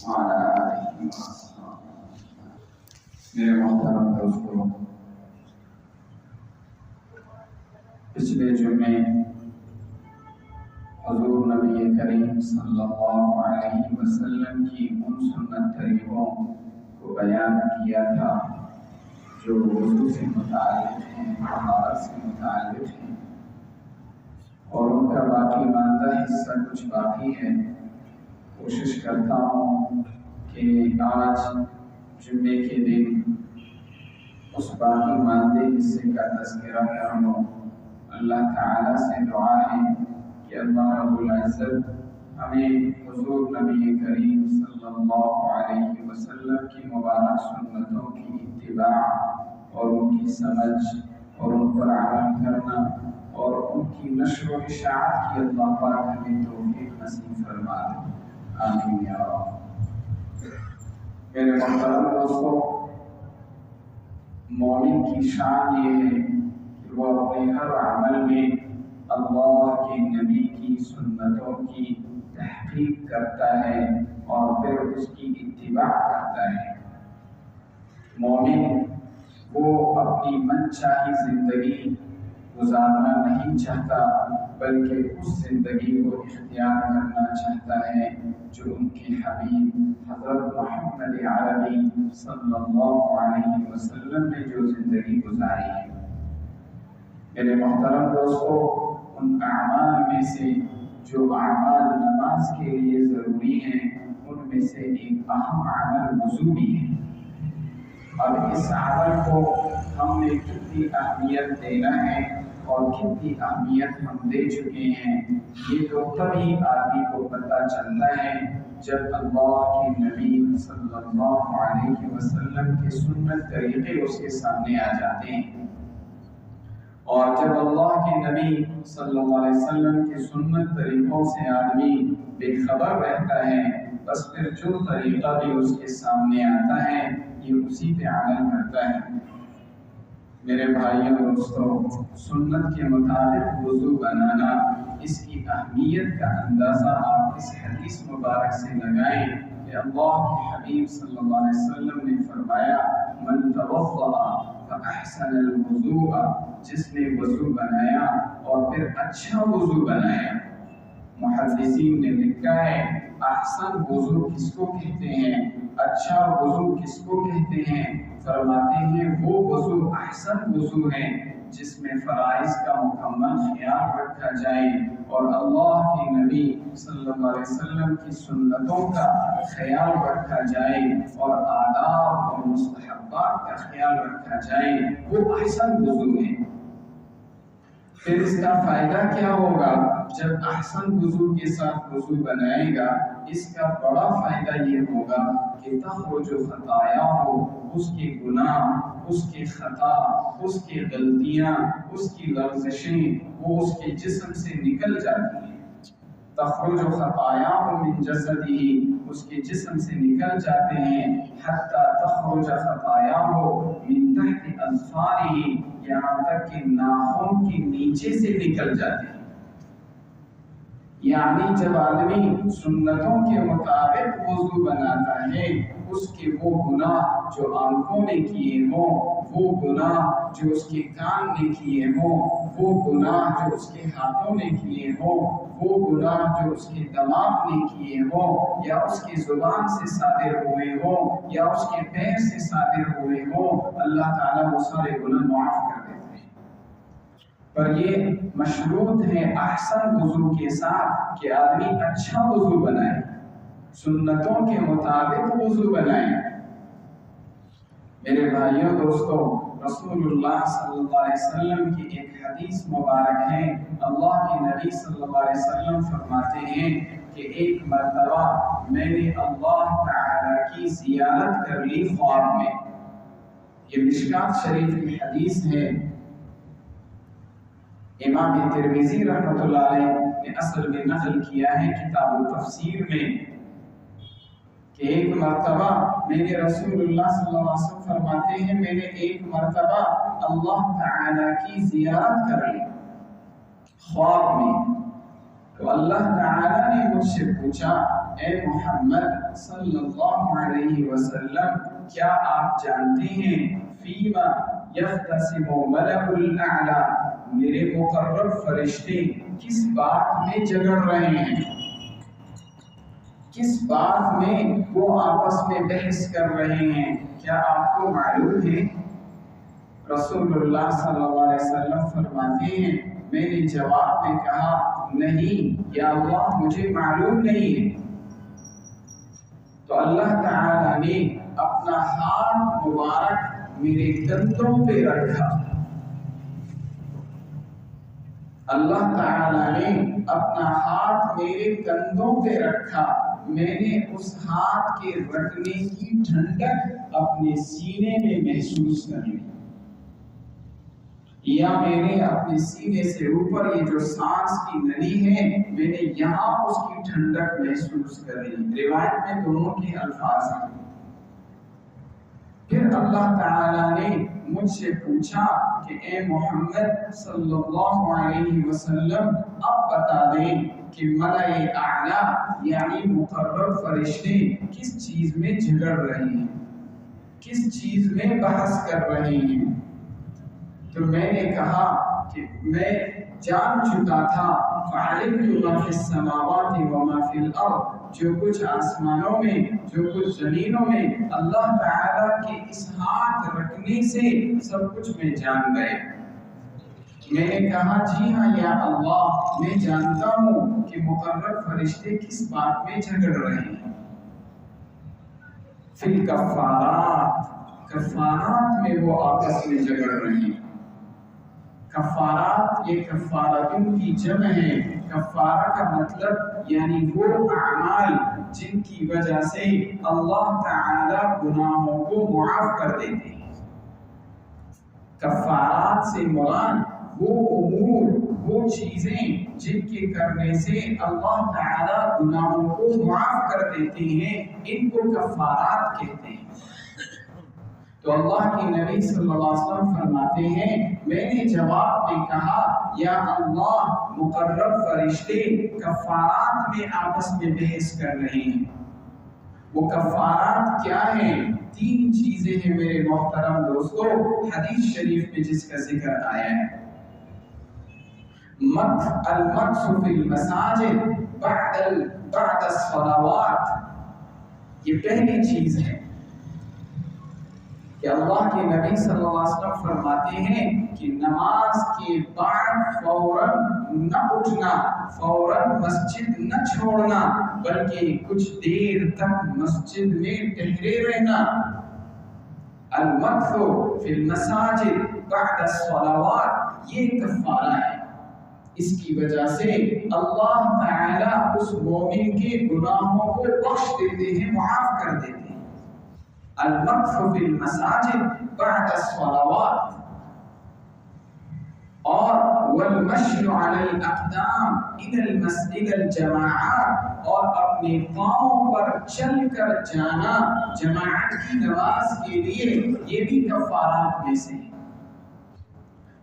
وعلى آله وصحبه. میرے محترم دوستوں، پچھلے جمعے حضور نبی کریم صلی اللہ علیہ وسلم کی ان سنت طریقوں کو بیان کیا تھا جو وضو سے متعلق ہیں، طہارت سے متعلق ہیں، اور ان کا باقی ماندہ حصہ کچھ باقی ہے۔ کوشش کرتا ہوں کہ آج جمعے کے دن اس باقی ماندے حصے کا تذکرہ کر لوں۔ اللہ تعالیٰ سے دعا ہے کہ اللہ رب العزت ہمیں حضور نبی کریم صلی اللہ علیہ وسلم کی مبارک سنتوں کی اتباع اور ان کی سمجھ اور ان پر عمل کرنا اور ان کی نشر و اشاعت کی اللہ پاک ہمیں توفیق نصیب فرما دے، آمین یا رب۔ میرے محترم دوستوں، مومن کی شان یہ ہے کہ وہ اپنے ہر عمل میں اللہ کے نبی کی سنتوں کی تحقیق کرتا ہے اور پھر اس کی اتباع کرتا ہے۔ مومن وہ اپنی من چاہی زندگی گزارنا نہیں چاہتا، بلکہ اس زندگی کو اختیار کرنا چاہتا ہے جو ان کے حبیب حضرت محمد عربی صلی اللہ علیہ وسلم نے جو زندگی گزاری ہے۔ میرے محترم دوستو، ان اعمال میں سے جو اعمال نماز کے لیے ضروری ہیں، ان میں سے ایک اہم عمل وضو بھی ہے۔ اب اس عمل کو ہم نے کتنی اہمیت دینا ہے اور کتنی اہمیت ہم دے چکے ہیں، یہ تو تبھی آدمی کو پتہ چلتا ہے جب اللہ کے نبی صلی اللہ علیہ وسلم کے سنت طریقے اس کے سامنے آ جاتے ہیں۔ اور جب اللہ کے نبی صلی اللہ علیہ وسلم کے سنت طریقوں سے آدمی بے خبر رہتا ہے، بس پھر جو طریقہ بھی اس کے سامنے آتا ہے یہ اسی پہ عمل کرتا ہے۔ میرے بھائیوں دوستوں، سنت کے مطابق وضو بنانا، اس کی اہمیت کا اندازہ آپ اس حدیث مبارک سے لگائیں کہ اللہ کے حبیب صلی اللہ علیہ وسلم نے فرمایا، من توضأ فاحسن الوضوء، جس نے وضو بنایا اور پھر اچھا وضو بنایا۔ محدثین نے لکھا ہے احسن وضو کس کو کہتے ہیں، اچھا وضو کس کو کہتے ہیں؟ فرماتے ہیں وہ وضو احسن وضو ہے جس میں فرائض کا مکمل خیال رکھا جائے اور اللہ کے نبی صلی اللہ علیہ وسلم کی سنتوں کا خیال رکھا جائے اور آداب اور مستحبات کا خیال رکھا جائے، وہ احسن وضو ہے۔ پھر اس کا فائدہ کیا ہوگا؟ جب احسن وضو کے ساتھ وضو بنائے گا، اس کا بڑا فائدہ یہ ہوگا کہ تخرج خطایا ہو، اس کے گناہ، اس کے خطا، اس کی غلطیاں، اس کی لغزشیں وہ اس کے جسم سے نکل جاتی ہیں۔ تخرج خطایا من جسدہ، اس کے جسم سے نکل جاتے ہیں، حتی تخرج خطایا من تحت اظفارہ، یہاں تک کہ ناخن کے نیچے سے نکل جاتے ہیں۔ یعنی جب آدمی سنتوں کے مطابق وضو بناتا ہے، اس کے وہ گناہ جو آنکھوں نے کیے ہوں، وہ گناہ جو اس کے کان نے کیے ہوں، وہ گناہ جو اس کے ہاتھوں نے کیے ہوں، وہ گناہ جو اس کے دماغ نے کیے ہوں یا اس کی زبان سے صادر ہوئے ہوں یا اس کے پیر سے صادر ہوئے ہوں، اللہ تعالیٰ وہ سارے گناہ معاف کر دیتے ہیں۔ پر یہ مشروط ہے احسن وضو کے ساتھ کہ آدمی اچھا وضو بنائے، سنتوں کے مطابق وضو بنائے۔ میرے بھائیوں دوستوں، رسول اللہ صلی اللہ علیہ وسلم کی ایک حدیث مبارک ہے۔ اللہ کے نبی صلی اللہ علیہ وسلم فرماتے ہیں کہ ایک مرتبہ میں نے اللہ تعالی کی زیارت کر لی خواب میں۔ یہ مشکات شریف کی حدیث ہے۔ امام ترمذی رحمۃ اللہ علیہ نے اصل میں نقل کیا ہے کتاب التفسیر میں کہ ایک مرتبہ میں نے رسول اللہ صلی اللہ علیہ وسلم فرماتے ہیں میں نے ایک مرتبہ اللہ تعالی کی زیارت کر لی خواب میں، تو اللہ تعالی نے مجھ سے پوچھا اے محمد صلی اللہ علیہ وسلم کیا آپ جانتے ہیں فیما یختصم ملک الاعلی میرے مقرب فرشتے کس بات میں جھگڑ رہے ہیں، کس بات میں وہ آپس میں بحث کر رہے ہیں، کیا آپ کو معلوم ہے؟ رسول اللہ صلی اللہ علیہ وسلم فرماتے ہیں میں نے جواب میں کہا نہیں یا اللہ مجھے معلوم نہیں ہے۔ تو اللہ تعالیٰ نے اپنا ہاتھ مبارک میرے کندھوں پہ رکھا، اللہ تعالیٰ نے اپنا ہاتھ میرے کندھوں پہ رکھا، میں نے اس ہاتھ کے رکھنے کی ٹھنڈک اپنے سینے میں محسوس کر لی، یا میں نے اپنے سینے سے اوپر یہ جو سانس کی نلی ہے میں نے یہاں اس کی ٹھنڈک محسوس کر لی۔ روایت میں دونوں کے الفاظ ہیں۔ پھر اللہ تعالیٰ نے مجھ سے پوچھا کہ اے محمد صلی اللہ علیہ وسلم اب بتا دیں کہ ملائے اعلیٰ یعنی مقرب فرشتے کس چیز میں جھگڑ رہے ہیں، کس چیز میں بحث کر رہے ہیں۔ تو میں نے کہا کہ میں جان چکا تھا فعلمت ما فی السماوات وما فی الارض، جو کچھ آسمانوں میں جو کچھ زمینوں میں اللہ تعالیٰ کے اس ہاتھ رکھنے سے سب کچھ میں جان گئے۔ میں نے کہا جی ہاں یا اللہ میں جانتا ہوں کہ مقرب فرشتے کس بات میں جھگڑ رہے ہیں۔ فی الکفارات، کفارات میں وہ آپس میں جھگڑ رہے ہیں۔ کفارات یہ کفارتوں کی جمع ہے۔ کفارہ کا مطلب یعنی وہ اعمال جن کی وجہ سے اللہ تعالی گناہوں کو معاف کر دیتے ہیں۔ کفارات سے مراد وہ امور، وہ چیزیں جن کے کرنے سے اللہ تعالی گناہوں کو معاف کر دیتے ہیں، ان کو کفارات کہتے ہیں۔ تو اللہ کے نبی صلی اللہ علیہ وسلم فرماتے ہیں میں نے جواب میں کہا یا اللہ مقرب فرشتے کفارات میں آپس میں بحث کر رہے ہیں۔ وہ کفارات کیا ہیں؟ 3 چیزیں ہیں میرے محترم دوستو، حدیث شریف میں جس کا ذکر آیا ہے۔ المکث فی المساجد بعد الصلوات، یہ پہلی چیز ہے کہ اللہ کے نبی صلی اللہ علیہ وسلم فرماتے ہیں کہ نماز کے بعد فوراً نہ اٹھنا، فوراً مسجد نہ چھوڑنا، بلکہ کچھ دیر تک مسجد میں ٹھہرے رہنا۔ المکث فی المساجد بعد الصلوات یہ کفارہ ہے، اس کی وجہ سے اللہ تعالی اس مومن کے گناہوں کو بخش دیتے ہیں، معاف کر دیتے ہیں۔ المکث فی المساجد بعد الصلوات، اور والمشي علی الاقدام الى الجماعات، اور اپنے پاؤں پر چل کر جانا جماعت کی نماز کے لیے، یہ بھی کفارات میں سے ہے۔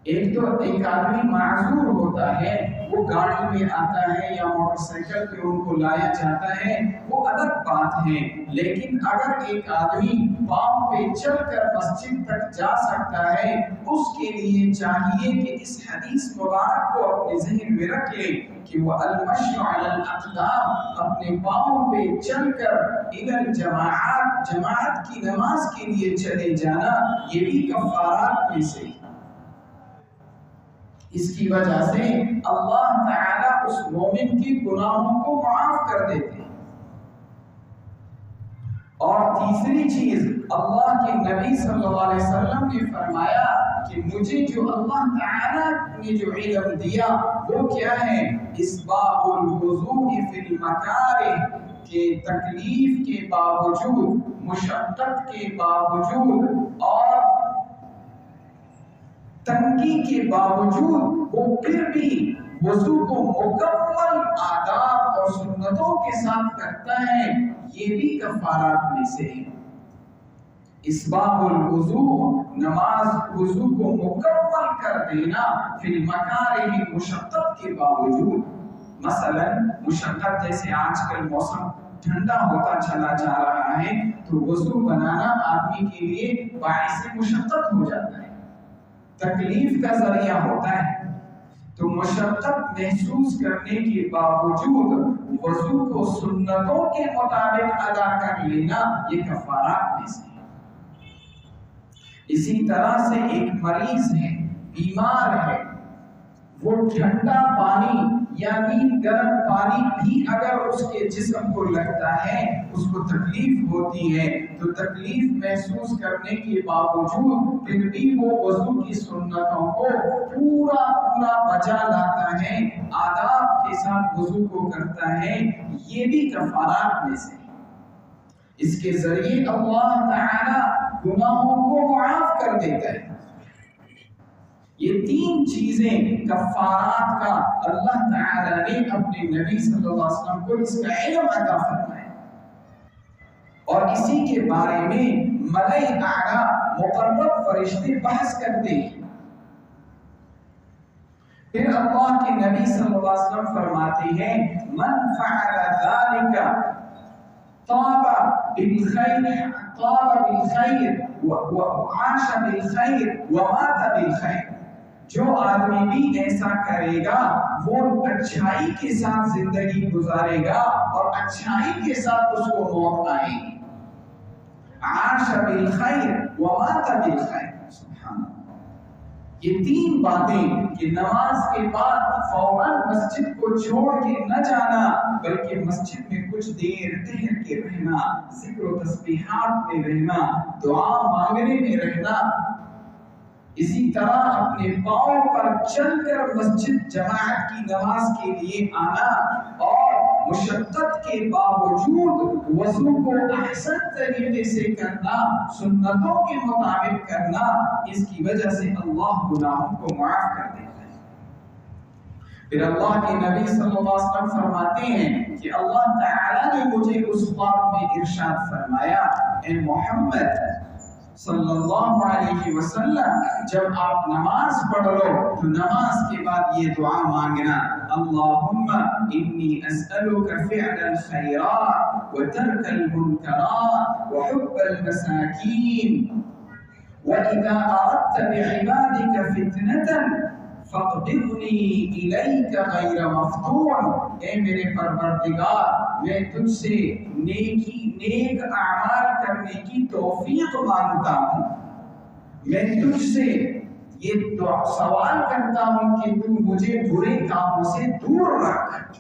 ایک تو ایک آدمی معذور ہوتا ہے، وہ گاڑی میں آتا ہے یا موٹر سائیکل پہ ان کو لایا جاتا ہے، وہ الگ بات ہے، لیکن اگر ایک آدمی پاؤں پہ چل کر مسجد تک جا سکتا ہے، اس کے لیے چاہیے کہ اس حدیث مبارک کو اپنے ذہن میں رکھ لے کہ وہ المشی علی الاقدام، اپنے پاؤں پہ چل کر الی الجماعات، جماعت کی نماز کے لیے چلے جانا، یہ بھی کفارات میں سے ہے۔ اس کی وجہ سے اللہ تعالیٰ اس مومن کے گناہوں کو معاف کر دیتے ہیں۔ اور تیسری چیز، اللہ کے نبی صلی اللہ علیہ وسلم نے فرمایا کہ مجھے جو اللہ تعالیٰ نے جو علم دیا وہ کیا ہے؟ اسباغ الوضوء فی المکارہ، کہ تکلیف کے باوجود، مشقت کے باوجود اور تنگی کے باوجود وہ پھر بھی وضو کو مکمل آداب اور سنتوں کے ساتھ کرتا ہے، یہ بھی کفارات میں سے ہے۔ اسباغ الوضوء، نماز وضو کو مکمل کر دینا، فی المکارہ، مشقت کے باوجود۔ مثلا مشقت جیسے آج کل موسم ٹھنڈا ہوتا چلا جا رہا ہے تو وضو بنانا آدمی کے لیے باعث مشقت ہو جاتا ہے، تکلیف کا ذریعہ ہوتا ہے۔ تو مشقت محسوس کرنے کے باوجود وضو کو سنتوں کے مطابق ادا کر لینا یہ کفارات میں سے ہے۔ اسی طرح سے ایک مریض ہے، بیمار ہے، وہ ٹھنڈا پانی یعنی گرم پانی بھی اگر اس کے جسم کو لگتا ہے، اس کو تکلیف ہوتی ہے، تو تکلیف محسوس کرنے کے باوجود پھر بھی وہ وضو کی سنتوں کو پورا بجا لاتا ہے، آداب کے ساتھ وضو کو کرتا ہے، یہ بھی کفارات میں سے ہے۔ اس کے ذریعے اللہ تعالی گناہوں کو معاف کر دیتا ہے۔ یہ تین چیزیں کفارات کا اللہ تعالی نے اپنے نبی صلی اللہ علیہ وسلم کو اس کا علم عطا فرمایا، اور اسی کے بارے میں ملائکہ اعلیٰ مقرب فرشتے بحث کرتے ہیں۔ پھر اللہ کے نبی صلی اللہ علیہ وسلم فرماتے ہیں من فعل ذلك طاب بالخیر وعاش بالخیر ومات بالخیر، جو آدمی بھی ایسا کرے گا وہ اچھائی کے ساتھ زندگی گزارے گا اور اچھائی کے ساتھ اس کو موت آئے گی۔ عاش بالخیر ومات بالخیر، سبحان اللہ۔ یہ تین باتیں کہ نماز کے بعد فوراً مسجد کو چھوڑ کے نہ جانا، بلکہ مسجد میں کچھ دیر ٹہل کے رہنا، ذکر و تسبیحات میں رہنا، دعا مانگنے میں رہنا، اسی طرح اپنے پاؤں پر چل کر مسجد جماعت کی نماز کے لیے آنا، اور مشقت کے باوجود وضو کو احسن طریقے سے کرنا، سنتوں کے مطابق کرنا، اس کی وجہ سے اللہ گناہوں کو معاف کر دیتا ہے۔ پھر اللہ کے نبی صلی اللہ علیہ وسلم فرماتے ہیں کہ اللہ تعالی نے مجھے اس خواب میں ارشاد فرمایا، اے محمد صلی اللہ علیہ وسلم، جب آپ نماز پڑھ لو تو نماز کے بعد یہ دعا مانگنا، اللہم انی اسألک فعل الخیرات وترک المنکرات وحب المساکین وَإِذَا أَرَدْتَ بِعِبَادِكَ فِتْنَةً فَاقْبِضْنِي إِلَيْكَ غَيْرَ مَفْتُونٍ، اے میرے پروردگار، میں تجھ سے نیک اعمال کرنے کی توفیق مانگتا ہوں، میں تجھ سے یہ سوال کرتا ہوں کہ تو مجھے برے کاموں سے دور رکھ،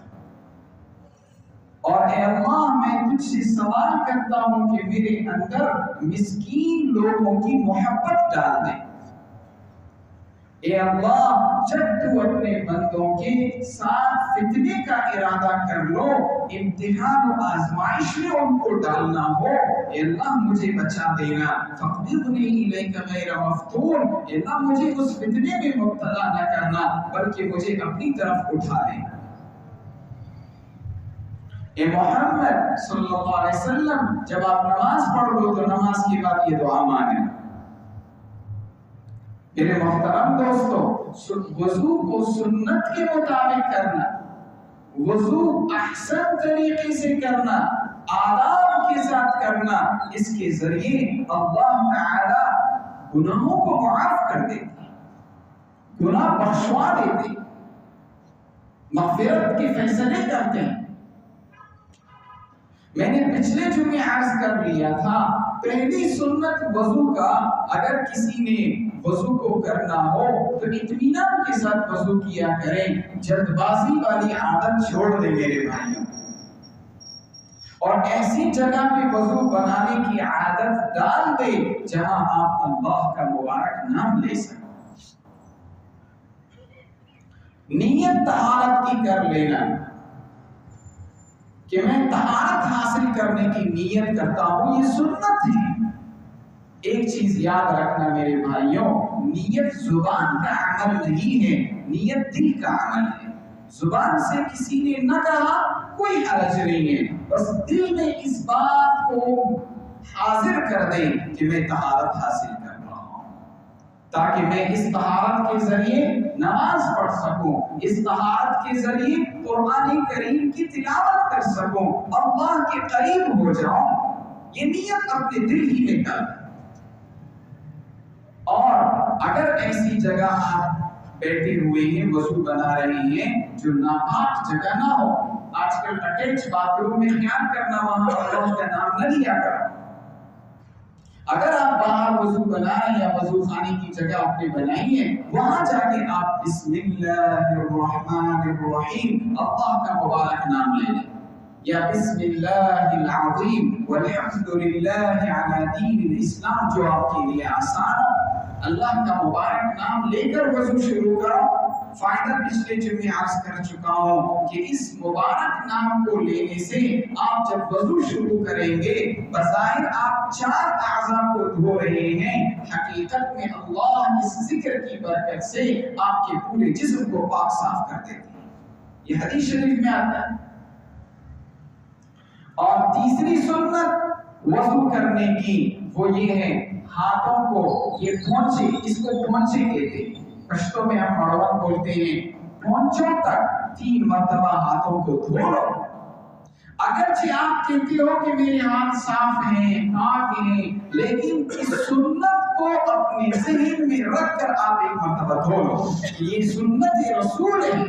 اور اے اللہ میں تجھ سے سوال کرتا ہوں کہ میرے اندر مسکین لوگوں کی محبت ڈال دے۔ اے اللہ، جب تو اپنے بندوں کے ساتھ فتنے کا ارادہ کر لو، امتحان و آزمائش میں ان کو ڈالنا ہو، اے اللہ مجھے بچا دینا، فَاقْبِضْنِی إِلَيْکَ غَیْرَ مَفْتُونٍ، اے اللہ مجھے اس فتنے میں مبتلا نہ کرنا بلکہ مجھے اپنی طرف اٹھا لینا۔ اے محمد صلی اللہ علیہ وسلم، جب آپ نماز پڑھ لو تو نماز کے بعد یہ دعا مانگنا۔ میرے محترم دوستو، وضو کو سنت کے مطابق کرنا، وضو احسن طریقے سے کرنا، آداب کے ساتھ کرنا، اس کے ذریعے اللہ تعالی گناہوں کو معاف کر دیتے، گناہ بخشوا دیتے، مغفرت کے فیصلے کرتے ہیں۔ میں نے پچھلے جمعے عرض کر لیا تھا، پہلی سنت وضو کا اگر کسی نے وضو کو کرنا ہو تو اطمینان کے ساتھ وضو کیا کریں، جلد بازی والی عادت چھوڑ دیں میرے بھائیوں، اور ایسی جگہ پہ وضو بنانے کی عادت ڈال دے جہاں آپ اللہ کا مبارک نام لے سکیں۔ نیت طہارت کی کر لینا کہ میں طہارت حاصل کرنے کی نیت کرتا ہوں، یہ سنت ہے۔ ایک چیز یاد رکھنا میرے بھائیوں، نیت زبان کا عمل نہیں ہے، نیت دل کا عمل ہے۔ زبان سے کسی نے نہ کہا کوئی حرج نہیں ہے، بس دل میں اس بات کو حاضر کر دیں کہ میں طہارت حاصل کر رہا ہوں۔ تاکہ میں اس طہارت کے ذریعے نماز پڑھ سکوں، اس طہارت کے ذریعے قرآن کریم کی تلاوت کر سکوں، اللہ کے قریب ہو جاؤں۔ یہ نیت اپنے دل ہی میں کر۔ اور اگر ایسی جگہ آپ بیٹھے ہوئے ہیں، وضو بنا رہے ہیں جو ناپاک جگہ نہ ہو، آج کل اٹیچ باتھ روم میں خیال کرنا، وہاں اللہ کا نام نہ لیا کر۔ اگر آپ باہر وضو بنا رہے ہیں یا وضو خانے کی جگہ آپ نے بنائی ہے، وہاں جا کے آپ بسم اللہ الرحمن الرحیم اللہ کا مبارک نام لے لیں، یا بسم اللہ العظیم والحمد للہ علی دین الاسلام، جو آپ کے لیے آسان ہو۔ اللہ کا مبارک نام لے کر وضو شروع کرو۔ فائدہ پچھلے جمعے عرض کر چکا ہوں کہ اس مبارک نام کو لینے سے آپ جب وضو شروع کریں گے، بظاہر آپ 4 اعضاء کو دھو رہے ہیں، حقیقت میں اللہ اس ذکر کی برکت سے آپ کے پورے جسم کو پاک صاف کر دیتے ہیں۔ یہ حدیث شریف میں آتا ہے۔ اور تیسری سنت وضو کرنے کی وہ یہ ہے، ہاتھوں کو یہ پہنچے، اس کو پہنچے کہتے ہیں، پشتوں میں ہم مڑوان بولتے ہیں، پہنچوں تک 3 مرتبہ ہاتھوں کو دھو لو۔ اگرچہ آپ کہتے ہو کہ میرے ہاتھ صاف ہیں، پاک ہیں، لیکن اس سنت کو اپنے ذہن میں رکھ کر آپ 1 مرتبہ دھو لو۔ یہ سنت رسول ہے۔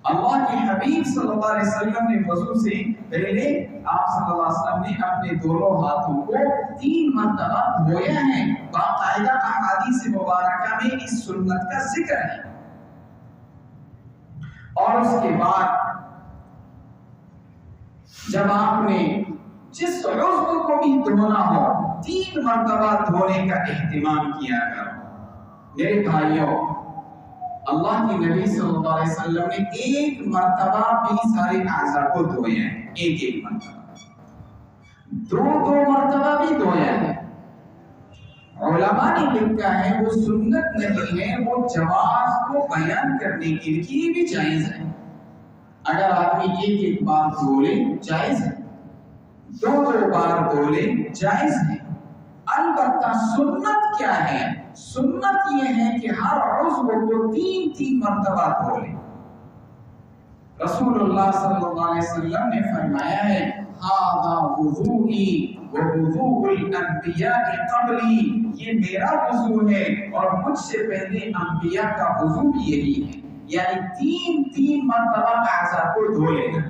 اللہ کے حبیب صلی اللہ علیہ وسلم نے وضو سے پہلے آپ صلی اللہ علیہ وسلم نے اپنے دونوں ہاتھوں کو 3 مرتبہ دھویا ہے۔ باقاعدہ احادیث مبارکہ میں اس سنت کا ذکر ہے۔ اور اس کے بعد جب آپ نے جس عضو کو بھی دھونا ہو 3 مرتبہ دھونے کا اہتمام کیا کرو۔ میرے بھائیوں، اللہ کے نبی صلی اللہ علیہ وسلم نے 1 مرتبہ بھی سارے اعضاء کو دھویا ہے، 1 مرتبہ، 2 مرتبہ بھی دھویا ہے۔ علماء نے لکھا ہے وہ سنت نہیں ہے، وہ جواز کو بیان کرنے کے لیے بھی جائز ہے۔ اگر آدمی 1 بار دھو لے جائز ہے، 2 بار دھو لے جائز ہے۔ البتہ سنت کیا ہے؟ سنت یہ ہے کہ ہر عضو کو 3 مرتبہ دھو لے۔ رسول اللہ صلی اللہ علیہ وسلم نے فرمایا ہے، ھذا وضوئی ووضوء الانبیاء قبلی، یہ میرا وضو ہے اور مجھ سے پہلے انبیاء کا وضو بھی یہی ہے، یعنی 3 مرتبہ اعضاء کو دھو لینا۔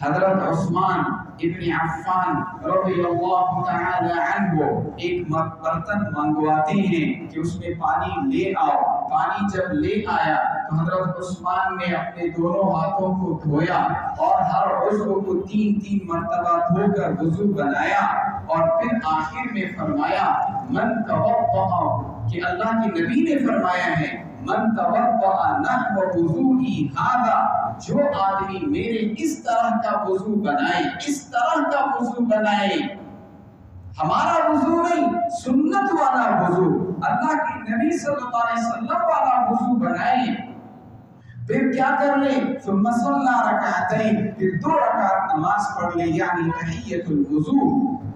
حضرت عثمان ابن عفان رضی اللہ تعالی عنہ ایک برتن منگواتے ہیں کہ اس میں پانی لے آؤ۔ پانی جب لے آیا تو حضرت عثمان نے اپنے دونوں ہاتھوں کو دھویا اور ہر عضو کو 3 مرتبہ دھو کر وضو بنایا، اور پھر آخر میں فرمایا من توضأ، کہ اللہ کے نبی نے فرمایا ہے من توضأ نحو وضوئی ھذا، جو آدمی میرے اس طرح کا وضو بنائے، اس طرح کا وضو بنائے، ہمارا وضو نہیں، سنت والا وضو، اللہ کے نبی صلی اللہ علیہ وسلم والا وضو بنائے، پھر کیا کر لے ثم صلی رکعتین، پھر 2 رکعت نماز پڑھ لے، یعنی تحیۃ الوضو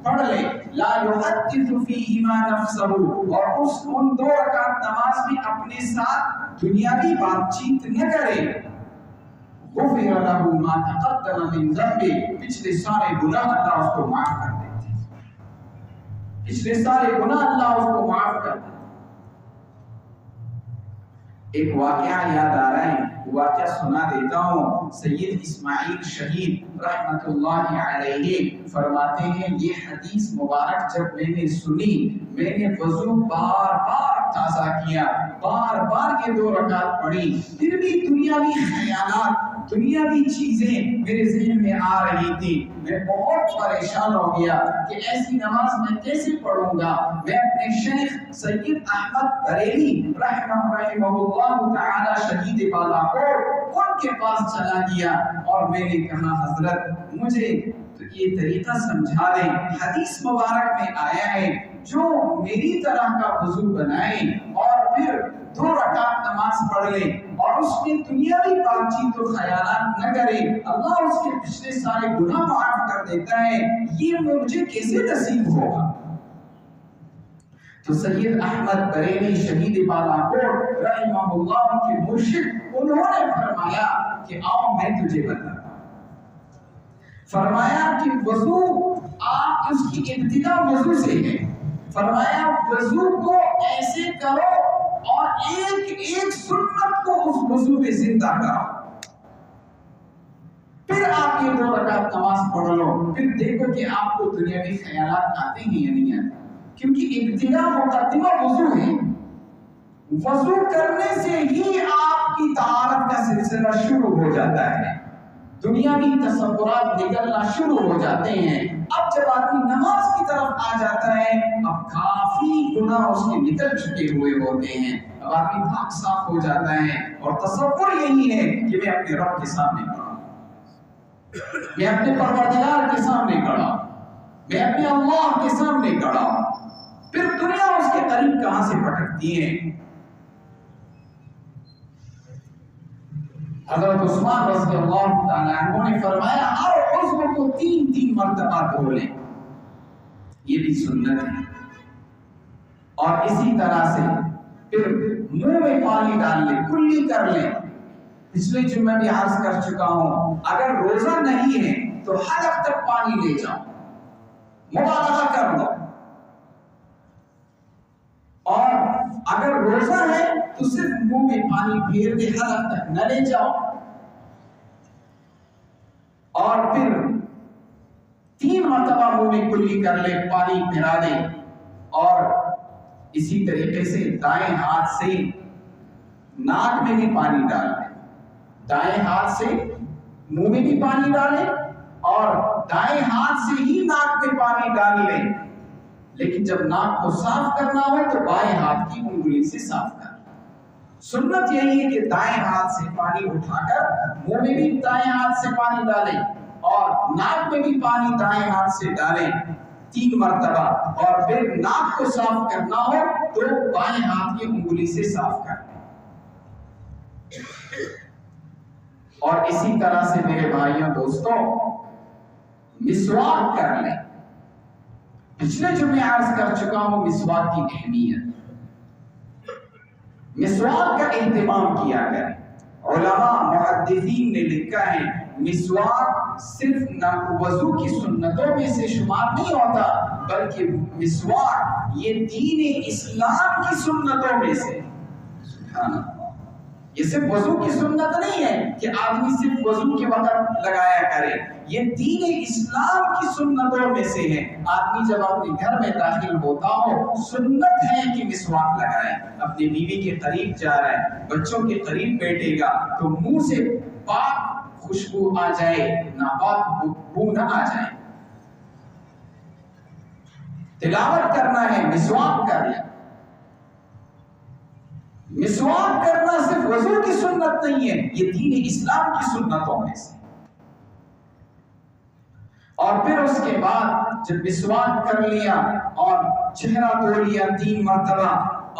پڑھ لے، لا یحدث فیہما نفسہ، اور ان 2 رکعت نماز میں اپنے ساتھ دنیاوی بات چیت نہ کرے، غفر له ما تقدم من ذنبه، پچھلے سارے گناہ اللہ اس کو معاف کر دیتے ہیں، پچھلے سارے گناہ اللہ اس کو معاف کر دیتے ہیں۔ ایک واقعہ یاد آ رہا ہے، واقعہ سنا دیتا ہوں۔ سید اسماعیل شہید رحمت اللہ علیہ فرماتے ہیں، یہ حدیث مبارک جب میں نے سنی، میں نے وضو بار بار تازہ کیا، بار بار یہ 2 رکعت پڑھی، پھر بھی دنیاوی خیالات، دنیاوی چیزیں میرے ذہن میں آ رہی تھی۔ میں بہت پریشان ہو گیا کہ ایسی نماز میں کیسے پڑھوں گا۔ میں اپنے شیخ سید احمد بریلی رحمہ اللہ تعالی شہید بالاکوٹ، ان کے پاس چلا گیا اور میں نے کہا حضرت مجھے تو یہ طریقہ سمجھا دیں، حدیث مبارک میں آیا ہے جو میری طرح کا وضو بنائے اور پھر 2 رکعت نماز پڑھ لے اور اس میں دنیاوی بات چیت و خیالات نہ کرے، اللہ اس کے پچھلے سارے گناہ معاف کر دیتا ہے، یہ مجھے کیسے نصیب ہوگا؟ تو سید احمد بریلی شہید بالاکوٹ رحمہ اللہ کے مرشد انہوں نے فرمایا کہ آؤ میں تجھے بتاتا ہوں. فرمایا کہ وضو آپ اس کی ابتدا وضو سے ہے. فرمایا وضو کو ایسے کرو اور ایک ایک سنت کو اس وضو میں زندہ کرو. پھر آپ یہ 2 رکعت نماز پڑھ لو. پھر دیکھو کہ آپ کو دنیاوی خیالات آتے ہیں یا نہیں آتے. کیونکہ ابتدا مقدمہ وضو ہے. وضو کرنے سے ہی آپ کی طہارت کا سلسلہ شروع ہو جاتا ہے. دنیاوی تصورات نکلنا شروع ہو جاتے ہیں. اب جب آدمی نماز کی طرف آ جاتا ہے اب کافی گناہ اس کے نکل چکے ہوئے ہوتے ہیں. اب آدمی پاک صاف ہو جاتا ہے اور تصور یہی ہے کہ میں اپنے رب کے سامنے کھڑا ہوں, میں اپنے پروردگار کے سامنے کھڑا ہوں, میں اپنے اللہ کے سامنے کھڑا ہوں. پھر دنیا اس کے قریب کہاں سے پھٹکتی ہے. حضرت عثمان رضی اللہ تعالیٰ عنہ نے فرمایا ہر عضو کو 3 مرتبہ دھو لیں. یہ بھی سنت ہے. اور اسی طرح سے پھر منہ میں پانی ڈال لیں, کلی کر لیں. پچھلے جمعے بھی عرض کر چکا ہوں اگر روزہ نہیں ہے تو حلق تک پانی لے جاؤ, مبالغہ کر لو. اور اگر روزہ ہے تو صرف منہ میں پانی پھیر دے, حلق تک نہ لے جاؤ. اور پھر 3 مرتبہ منہ میں کلی کر لے, پانی پھرا دے. اور اسی طریقے سے دائیں ہاتھ سے ناک میں بھی پانی ڈال لیں, دائیں ہاتھ سے منہ میں بھی پانی ڈالیں اور دائیں ہاتھ سے ہی ناک میں پانی ڈال لیں. لیکن جب ناک کو صاف کرنا ہو تو بائیں ہاتھ کی انگلی سے صاف کریں. سنت یہی ہے کہ دائیں ہاتھ سے پانی اٹھا کر منہ میں بھی دائیں ہاتھ سے پانی ڈالیں اور ناک میں بھی پانی دائیں ہاتھ سے ڈالیں 3 مرتبہ. اور پھر ناک کو صاف کرنا ہو تو بائیں ہاتھ کی انگلی سے صاف کریں. اور اسی طرح سے میرے بھائیوں دوستوں مسواک کر لیں. پچھلے جمعے عرض کر چکا ہوں مسواک کی اہمیت. مسواک کا اہتمام کیا کریں. علماء محدثین نے لکھا ہے مسواک صرف وضو کی سنتوں میں سے شمار نہیں ہوتا بلکہ مسواک یہ دین اسلام کی سنتوں میں سے. سبحان اللہ. یہ صرف وضو کی سنت نہیں ہے کہ آدمی صرف وضو کے وقت لگایا کرے, یہ دین اسلام کی سنتوں میں سے ہے. آدمی جب اپنے گھر میں داخل ہوتا ہو سنت ہے کہ مسواک لگائے. اپنی بیوی کے قریب جا رہا ہے, بچوں کے قریب بیٹھے گا تو منہ سے پاک خوشبو آ جائے, ناپاک بو نہ آ جائے. تلاوت کرنا ہے مسواک کر لیں. مسواک کرنا صرف وضو کی سنت نہیں ہے, یہ دین اسلام کی سنتوں میں سے. اور پھر اس کے بعد جب مسواک کر لیا اور چہرہ دھو لیا 3 مرتبہ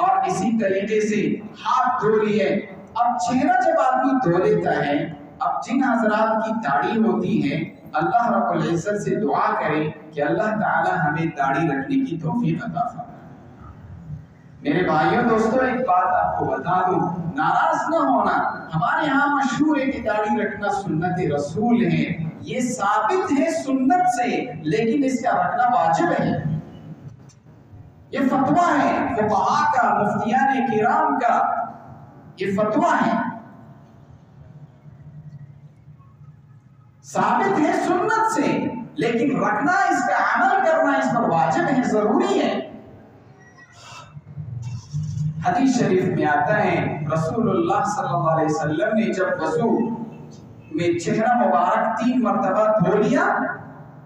اور اسی طریقے سے ہاتھ دھو لیے. اب چہرہ جب آدمی دھو لیتا ہے, اب جن حضرات کی داڑھی ہوتی ہے اللہ رب العزت سے دعا کریں کہ اللہ تعالی ہمیں داڑھی رکھنے کی توفیق عطا فرمائے. میرے بھائیوں دوستوں ایک بات آپ کو بتا دوں, ناراض نہ ہونا, ہمارے ہاں مشہور ہے کہ داڑھی رکھنا سنت رسول ہے. یہ ثابت ہے سنت سے لیکن اس کا رکھنا واجب ہے. یہ فتویٰ ہے فقہاء کا, مفتیان کرام کا, یہ فتویٰ ہے, ثابت ہے سنت سے لیکن رکھنا, اس کا عمل کرنا اس پر واجب ہے, ضروری ہے. حدیث شریف میں آتا ہے رسول اللہ صلی اللہ علیہ وسلم نے جب وضو میں چہرہ مبارک 3 مرتبہ دھو لیا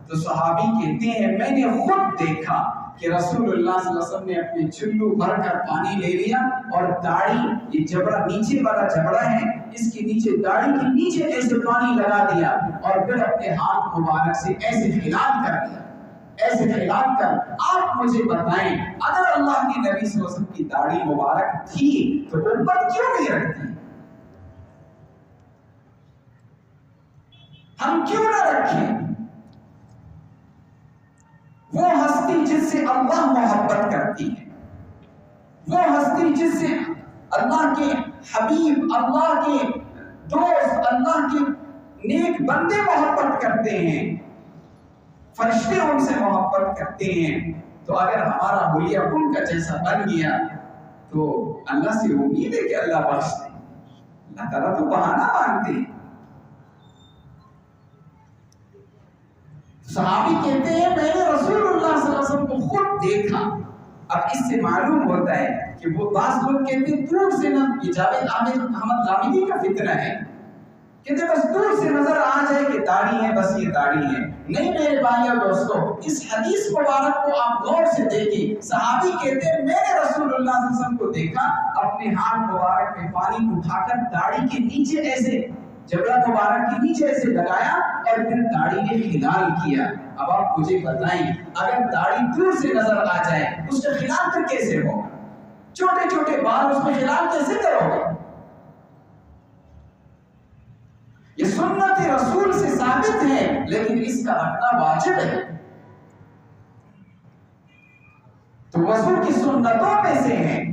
تو صحابی کہتے ہیں میں نے خود دیکھا کہ رسول اللہ صلی اللہ علیہ وسلم نے اپنے چلو بھر کر پانی لے لیا اور داڑھی, یہ جبڑا نیچے والا جبڑا ہے اس کے نیچے, داڑھی کے نیچے ایسے پانی لگا دیا اور پھر اپنے ہاتھ مبارک سے ایسے خلال کر دیا, ایسے خلال کر. آپ مجھے بتائیں اگر اللہ کے نبی صلی اللہ علیہ وسلم کی داڑھی مبارک تھی تو امت کیوں نہیں رکھتی؟ ہم کیوں نہ رکھیں؟ وہ ہستی جس سے اللہ محبت کرتی ہے, وہ ہستی جس سے اللہ کے حبیب، اللہ کے دوست، اللہ کے نیک بندے محبت کرتے ہیں، فرشتے ان سے محبت کرتے ہیں، تو اگر ہمارا حلیہ ان کا جیسا بن گیا تو اللہ سے امید ہے کہ اللہ بخش دے۔ اللہ تعالیٰ تو بہانہ مانگتے ہیں۔ صحابی کہتے ہیں میں نے رسول اللہ صلی اللہ علیہ وسلم کو خود دیکھا۔ اب اس سے معلوم ہوتا ہے کہ وہ بعض لوگ کہتے ہیں دور سے نہ، یہ جاوید احمد غامدی کا فتنہ ہے، کہتے بس دور سے نظر آ جائے کہ داڑھی ہے، بس یہ داڑھی ہے۔ نہیں میرے بھائی اور دوستو، اس حدیث مبارک کو آپ غور سے دیکھیں۔ صحابی کہتے ہیں میں نے رسول اللہ صلی اللہ علیہ وسلم کو دیکھا، اپنے ہاتھ مبارک میں پانی اٹھا کر داڑھی کے نیچے ایسے، جبڑہ مبارک کے نیچے ایسے لگایا اور پھر داڑھی کے خلال کیا۔ اب آپ مجھے بتائیں اگر داڑھی دور سے نظر آ جائے اس کا خلال پھر کیسے ہو؟ چھوٹے چھوٹے بال، اس میں خلال کیسے کرو گے؟ یہ سنت رسول سے ثابت ہے لیکن اس کا رکھنا واجب ہے۔ تو وضو کی سنتوں میں سے ہے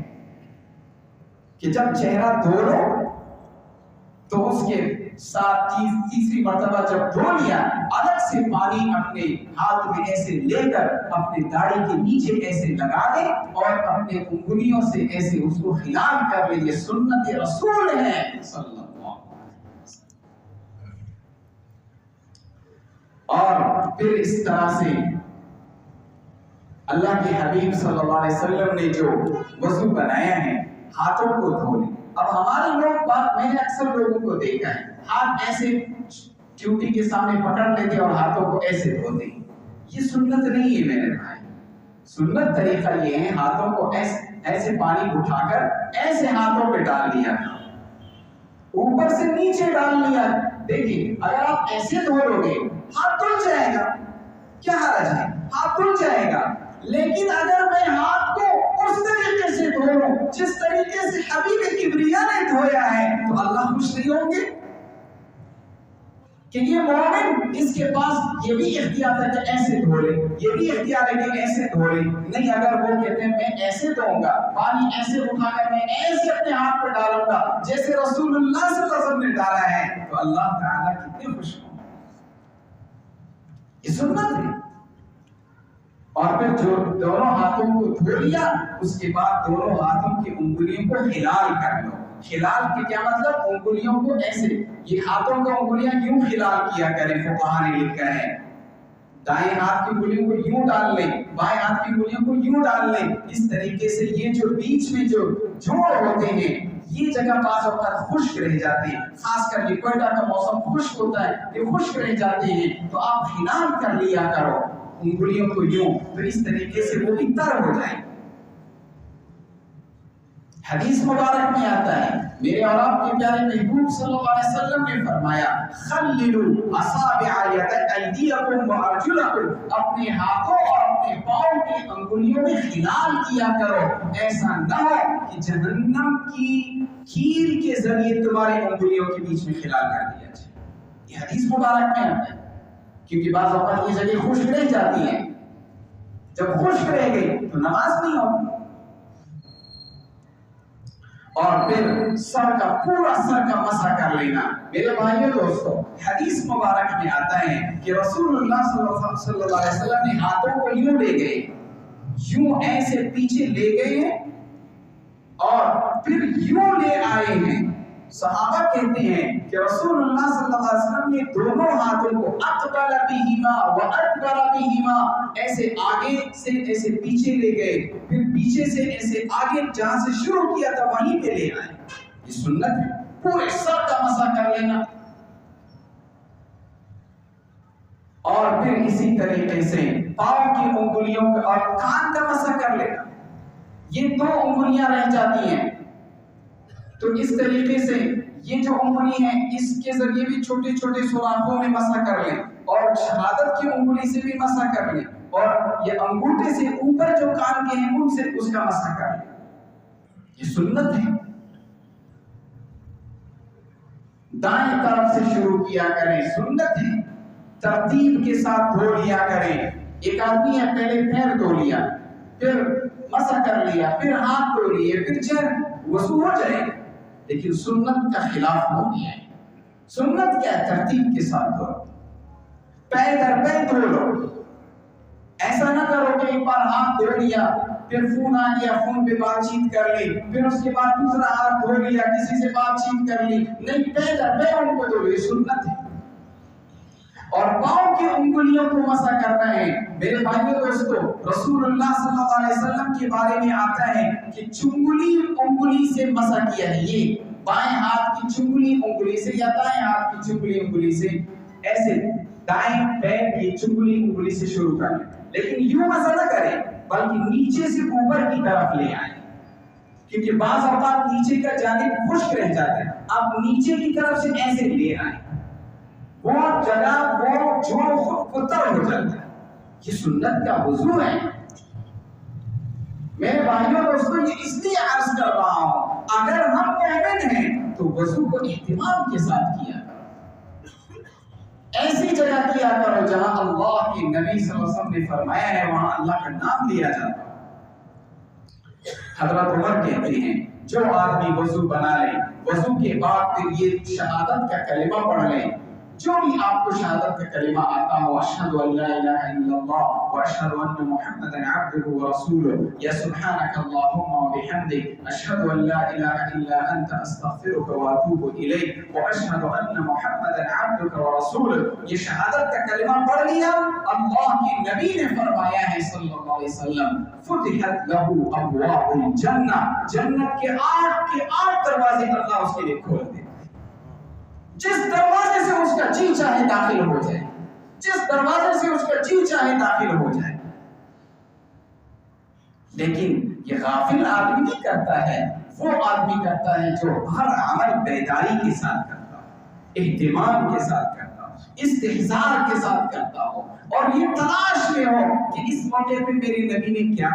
کہ جب چہرہ دھو لو تو اس کے ساتھ تیسری مرتبہ جب دھو لیا، الگ سے پانی اپنے ہاتھ میں ایسے لے کر اپنے داڑھی کے نیچے ایسے لگا دے اور اپنے انگلیوں سے ایسے اس کو خلال کر لے۔ یہ سنت رسول ہے صلی اللہ علیہ وسلم۔ اور پھر اس طرح سے اللہ کے حبیب صلی اللہ علیہ وسلم نے جو وضو بنایا ہے، ہاتھوں کو دھو لیں۔ اب ہمارے لوگ میں نے اکثر لوگوں کو دیکھا ہے ہاتھ ایسے ٹیوٹی کے سامنے پکڑ لیتے اور ہاتھوں کو ایسے دھوتے۔ یہ سنت نہیں ہے میرے بھائی۔ سنت طریقہ یہ ہے ہاتھوں کو ایسے پانی اٹھا کر ایسے ہاتھوں پہ ڈال لیا، اوپر سے نیچے ڈال لیا۔ دیکھیں اگر آپ ایسے دھو لو گے ہاتھ دھل جائے گا، کیا حرج ہے؟ ہاتھ دھل جائے گا۔ لیکن اگر میں ہاتھ کو اس طریقے سے دھو لوں جس طریقے سے حبیب کبریا نے دھویا ہے تو اللہ خوش نہیں ہوں گے کہ یہ مومن اس کے پاس یہ بھی اختیار ہے کہ ایسے دھو لے، یہ بھی اختیار ہے کہ ایسے دھو لے؟ نہیں، اگر وہ کہتے ہیں میں ایسے دھوں گا، پانی ایسے اٹھا کر میں ایسے اپنے ہاتھ پہ ڈالوں گا جیسے رسول اللہ صلی اللہ علیہ وسلم نے ڈالا ہے، تو اللہ تعالیٰ کتنے خوش ہوں گے۔ یہ سنت ہے۔ اور پھر جو دونوں ہاتھوں کو دھو لیا اس کے بعد دونوں ہاتھوں کی انگلیوں کو خلال کر لو۔ خلال کے کیا مطلب؟ انگلیوں کو ایسے، یہ ہاتھوں کا انگلیاں یوں خلال کیا کریں، فقہا نے لکھا ہے دائیں ہاتھ کی انگلیوں کو یوں ڈال لیں، بائیں ہاتھ کی انگلیوں کو یوں ڈال لیں۔ اس طریقے سے یہ جو بیچ میں جو جوڑ ہوتے ہیں یہ جگہ بعض اوقات خشک رہ جاتے ہیں، خاص کر یہ کوئٹہ کا موسم خشک ہوتا ہے، یہ خشک رہ جاتے ہیں، تو آپ خلال کر لیا کرو انگلیوں کو یوں، تو اس طریقے سے وہ بھی تر ہو جائیں۔ حدیث مبارک میں آتا ہے میرے اور آپ کے پیارے محبوب صلی اللہ علیہ وسلم نے فرمایا خللوا اصابع ایدیکم وارجلکم، اپنے ہاتھوں اور اپنے پاؤں کی انگلیوں میں خلال کیا کرو، ایسا نہ ہو کہ جہنم کی کھیر کے ذریعے تمہارے انگلیوں کے بیچ میں خلال کر دیا جائے۔ یہ حدیث مبارک میں آتا ہے کیونکہ بعض اوقات یہ جگہ خشک رہ جاتی ہیں، جب خشک رہ گئی تو نماز نہیں ہوتی۔ اور پھر سر کا پورا سر کا مسح کر لینا۔ میرے بھائیوں دوستو، حدیث مبارک میں آتا ہے کہ رسول اللہ صلی اللہ علیہ وسلم نے ہاتھوں کو یوں لے گئے، یوں ایسے پیچھے لے گئے ہیں اور پھر یوں لے آئے ہیں۔ صحابہ کہتے ہیں کہ رسول اللہ صلی اللہ علیہ وسلم نے دونوں ہاتھوں کو اقبل بہما و ادبر بہما، ایسے آگے سے ایسے پیچھے لے گئے، پھر پیچھے سے ایسے آگے جہاں سے شروع کیا تھا وہیں پہ لے آئے۔ یہ سنت ہے، پورے سر کا مسح کر لینا۔ اور پھر اسی طریقے سے پاؤں کی انگلیوں کا اور کان کا مسح کر لینا۔ یہ دو انگلیاں رہ جاتی ہیں تو اس طریقے سے یہ جو انگلی ہے اس کے ذریعے بھی چھوٹے چھوٹے سوراخوں میں مسح کر لیں، اور شہادت کی انگلی سے بھی مسح کر لیں، اور یہ انگوٹھے سے اوپر جو کان کے ہیں ان سے اس کا مسح کر لیں۔ یہ سنت ہے۔ دائیں طرف سے شروع کیا کریں، سنت ہے۔ ترتیب کے ساتھ دھو لیا کریں۔ ایک آدمی ہے پہلے پیر دھو لیا، پھر مسح کر لیا، پھر ہاتھ دھو لیے، پھر چہرہ، وضو ہو جائے گا۔ لیکن سنت کا خلاف ہو گیا ہے۔ سنت کیا ہے؟ ترتیب کے ساتھ دھو، پے در پے دھو لو۔ ایسا نہ کرو کہ ایک بار ہاتھ دھو لیا، پھر فون آ گیا، فون پہ بات چیت کر لی، پھر اس کے بعد دوسرا ہاتھ دھو لیا، کسی سے بات چیت کر لی، نہیں، پے در پے ان کو دھو، یہ سنت ہے۔ اور پاؤں کی انگلیوں کو مسح کرنا ہے۔ میرے بھائیوں دوستو، رسول اللہ صلی اللہ علیہ وسلم کے بارے میں آتا ہے کہ چنگلی انگلی سے مسح کیا ہے، یہ بائیں ہاتھ کی چنگلی انگلی سے یا دائیں ہاتھ کی چنگلی انگلی سے، ایسے دائیں پیر کی چنگلی انگلی سے شروع کریں، لیکن یوں مسح نہ کریں بلکہ نیچے سے اوپر کی طرف لے آئیں، کیونکہ بعض اوقات نیچے کا جانب خشک رہ جاتا ہے، آپ نیچے کی طرف سے ایسے لے آئیں، وہ جگہ وہ جو خود پتر ہو جاتا ہے۔ یہ سنت کا وضو ہے۔ میرے بھائیوں دوستوں، یہ اس لیے عرض کر رہا ہوں، اگر ہم مومن ہیں تو وضو کو اہتمام کے ساتھ کیا کرو، ایسی جگہ کیا کرو جہاں اللہ کے نبی صلی اللہ علیہ وسلم نے فرمایا ہے وہاں اللہ کا نام لیا جاتا ہے۔ حضرت عمر کہتے ہیں جو آدمی وضو بنا لے، وضو کے بعد پھر یہ شہادت کا کلمہ پڑھ لے، جو بھی آپ کو شہادت کا کلمہ آتا ہو، اشہد ان لا الہ الا اللہ واشہد ان محمدا عبدہ ورسولہ، یا سبحانک اللہم وبحمدک اشہد ان لا الہ الا انت استغفرک واتوب الیک واشہد ان محمدا عبدہ ورسولہ، یہ شہادت کا کلمہ پڑھ لیا، اللہ کے نبی نے فرمایا ہے صلی اللہ علیہ وسلم، فتحت لہ ابواب الجنہ، جنت کے 8 دروازے اللہ اس کے لیے کھول دے، جس دروازے سے اس کا جی چاہے داخل ہو جائے، جس دروازے سے اس کا جی چاہے داخل ہو جائے۔ لیکن یہ غافل آدمی نہیں کرتا ہے، وہ آدمی کرتا ہے جو ہر عمل بیداری کے ساتھ کرتا ہو، اہتمام کے ساتھ کرتا ہو، استحضار کے ساتھ کرتا ہو، اور یہ تلاش میں ہو کہ اس موقع پہ میرے نبی نے کیا